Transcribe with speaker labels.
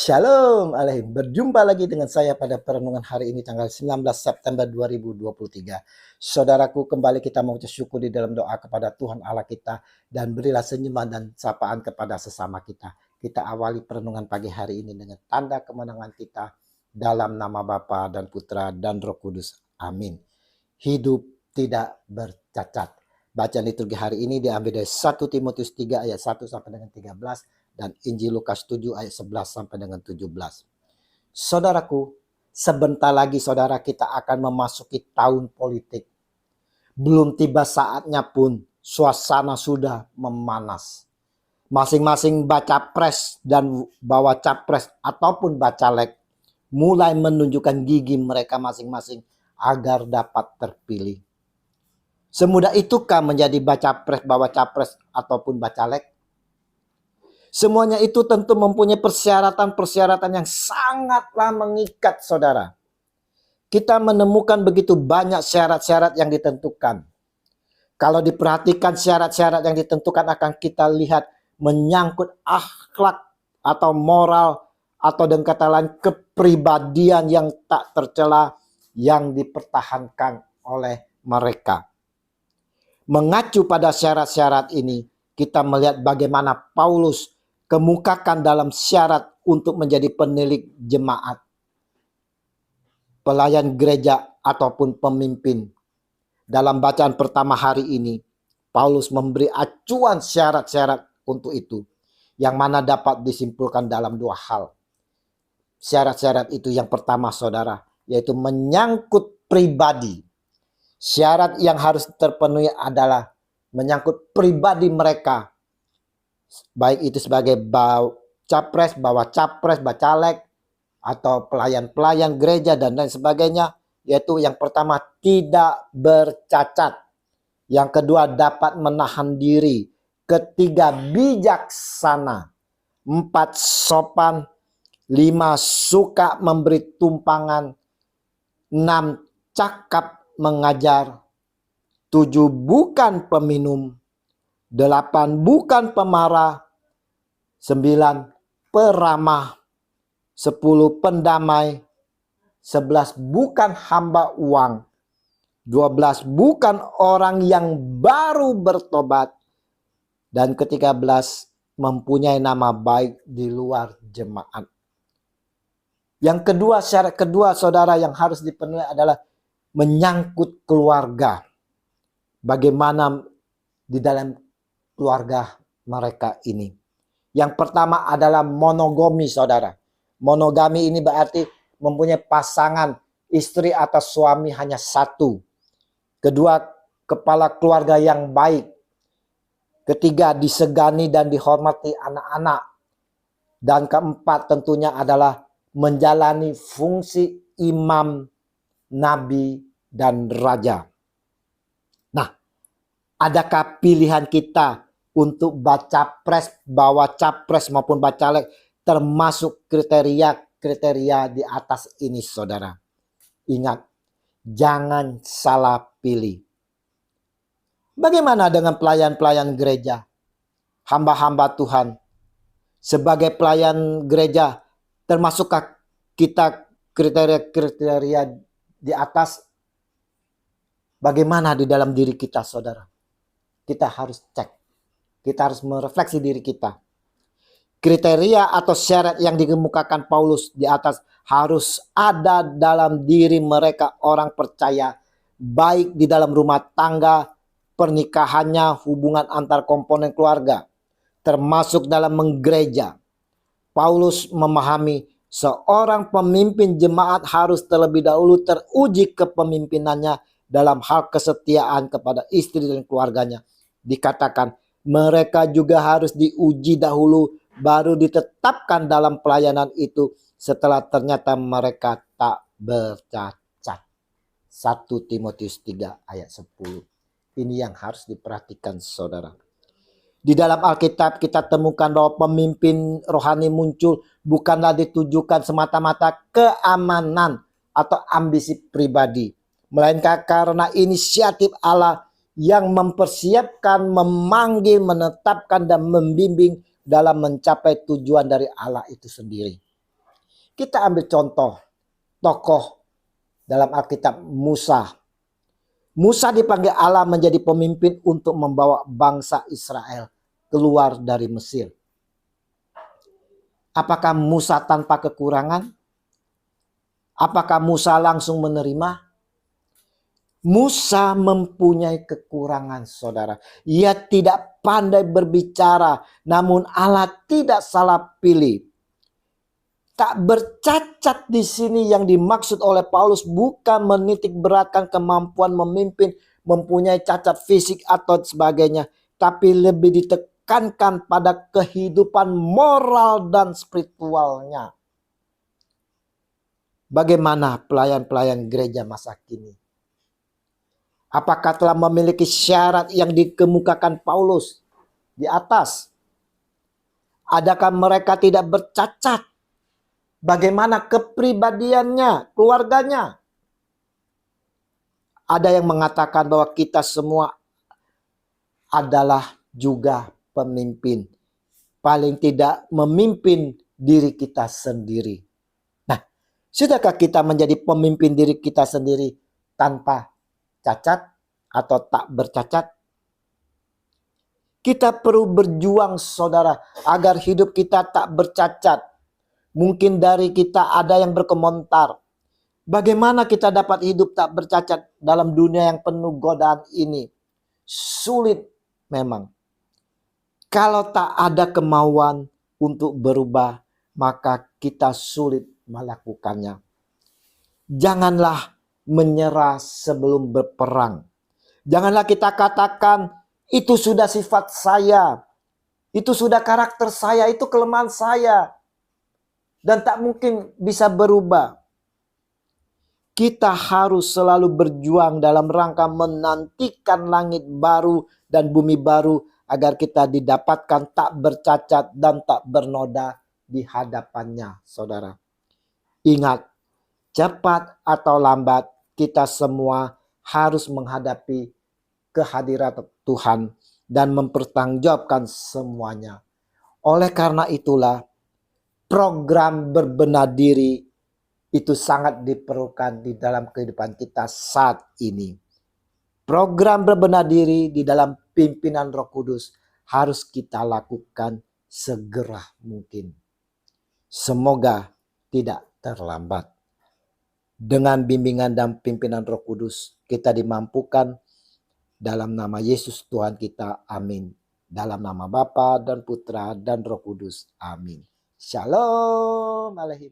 Speaker 1: Shalom Alaikum. Berjumpa lagi dengan saya pada perenungan hari ini tanggal 19 September 2023. Saudaraku, kembali kita mengucap syukur di dalam doa kepada Tuhan Allah kita dan berilah senyuman dan sapaan kepada sesama kita. Kita awali perenungan pagi hari ini dengan tanda kemenangan kita dalam nama Bapa dan Putra dan Roh Kudus. Amin. Hidup tidak bercacat. Bacaan liturgi hari ini diambil dari 1 Timotius 3 ayat 1 sampai dengan 13 dan Injil Lukas 7 ayat 11 sampai dengan 17. Saudaraku, sebentar lagi saudara kita akan memasuki tahun politik. Belum tiba saatnya pun suasana sudah memanas. Masing-masing baca pres dan bawa capres ataupun bacalek mulai menunjukkan gigi mereka masing-masing agar dapat terpilih. Semudah itukah menjadi baca pres, bawa capres ataupun bacalek? Semuanya itu tentu mempunyai persyaratan-persyaratan yang sangatlah mengikat saudara. Kita menemukan begitu banyak syarat-syarat yang ditentukan. Kalau diperhatikan syarat-syarat yang ditentukan akan kita lihat menyangkut akhlak atau moral atau dengan kata lain kepribadian yang tak tercela yang dipertahankan oleh mereka. Mengacu pada syarat-syarat ini, kita melihat bagaimana Paulus kemukakan dalam syarat untuk menjadi penilik jemaat, pelayan gereja ataupun pemimpin. Dalam bacaan pertama hari ini, Paulus memberi acuan syarat-syarat untuk itu, yang mana dapat disimpulkan dalam dua hal. Syarat-syarat itu yang pertama saudara, yaitu menyangkut pribadi. Syarat yang harus terpenuhi adalah menyangkut pribadi mereka, baik itu sebagai capres, bawa capres, bacalek, atau pelayan-pelayan gereja dan lain sebagainya. Yaitu yang pertama tidak bercacat. Yang kedua dapat menahan diri. Ketiga bijaksana. 4 sopan. 5 suka memberi tumpangan. 6 cakap mengajar. 7 bukan peminum. 8 bukan pemarah, 9 peramah, 10 pendamai, 11 bukan hamba uang, 12 bukan orang yang baru bertobat, dan ke-13 mempunyai nama baik di luar jemaat. Yang kedua, syarat kedua saudara yang harus dipenuhi adalah menyangkut keluarga. Bagaimana di dalam keluarga mereka ini. Yang pertama adalah monogami saudara. Monogami ini berarti mempunyai pasangan istri atau suami hanya satu. Kedua, kepala keluarga yang baik. Ketiga, disegani dan dihormati anak-anak. Dan keempat tentunya adalah menjalani fungsi imam, nabi, dan raja. Nah, adakah pilihan kita untuk baca pres, bawa capres maupun bacalek termasuk kriteria di atas ini saudara? Ingat, jangan salah pilih. Bagaimana dengan pelayan-pelayan gereja? Hamba-hamba Tuhan. Sebagai pelayan gereja, termasukkah kita kriteria-kriteria di atas? Bagaimana di dalam diri kita saudara? Kita harus cek. Kita harus merefleksi diri kita. Kriteria atau syarat yang dikemukakan Paulus di atas harus ada dalam diri mereka orang percaya. Baik di dalam rumah tangga, pernikahannya, hubungan antar komponen keluarga. Termasuk dalam menggereja. Paulus memahami seorang pemimpin jemaat harus terlebih dahulu teruji kepemimpinannya dalam hal kesetiaan kepada istri dan keluarganya. Dikatakan mereka juga harus diuji dahulu baru ditetapkan dalam pelayanan itu setelah ternyata mereka tak bercacat. 1 Timotius 3 ayat 10. Ini yang harus diperhatikan saudara. Di dalam Alkitab kita temukan bahwa pemimpin rohani muncul bukanlah ditujukan semata-mata keamanan atau ambisi pribadi. Melainkan karena inisiatif Allah yang mempersiapkan, memanggil, menetapkan, dan membimbing dalam mencapai tujuan dari Allah itu sendiri. Kita ambil contoh tokoh dalam Alkitab, Musa. Musa dipanggil Allah menjadi pemimpin untuk membawa bangsa Israel keluar dari Mesir. Apakah Musa tanpa kekurangan? Apakah Musa langsung menerima? Musa mempunyai kekurangan, saudara. Ia tidak pandai berbicara, namun Allah tidak salah pilih. Tak bercacat di sini yang dimaksud oleh Paulus bukan menitik beratkan kemampuan memimpin, mempunyai cacat fisik atau sebagainya, tapi lebih ditekankan pada kehidupan moral dan spiritualnya. Bagaimana pelayan-pelayan gereja masa kini? Apakah telah memiliki syarat yang dikemukakan Paulus di atas? Adakah mereka tidak bercacat? Bagaimana kepribadiannya, keluarganya? Ada yang mengatakan bahwa kita semua adalah juga pemimpin. Paling tidak memimpin diri kita sendiri. Nah, sudahkah kita menjadi pemimpin diri kita sendiri tanpa cacat atau tak bercacat? Kita perlu berjuang, saudara, agar hidup kita tak bercacat. Mungkin dari kita ada yang berkomentar, bagaimana kita dapat hidup tak bercacat dalam dunia yang penuh godaan ini? Sulit memang. Kalau tak ada kemauan untuk berubah, maka kita sulit melakukannya. Janganlah menyerah sebelum berperang. Janganlah kita katakan, itu sudah sifat saya, itu sudah karakter saya, itu kelemahan saya, dan tak mungkin bisa berubah. Kita harus selalu berjuang dalam rangka menantikan langit baru dan bumi baru, agar kita didapatkan tak bercacat dan tak bernoda di hadapannya, saudara. Ingat, cepat atau lambat kita semua harus menghadapi kehadiran Tuhan dan mempertanggungjawabkan semuanya. Oleh karena itulah, program berbenah diri itu sangat diperlukan di dalam kehidupan kita saat ini. Program berbenah diri di dalam pimpinan Roh Kudus harus kita lakukan segera mungkin. Semoga tidak terlambat. Dengan bimbingan dan pimpinan Roh Kudus, kita dimampukan dalam nama Yesus Tuhan kita. Amin. Dalam nama Bapa dan Putra dan Roh Kudus. Amin. Shalom aleichem.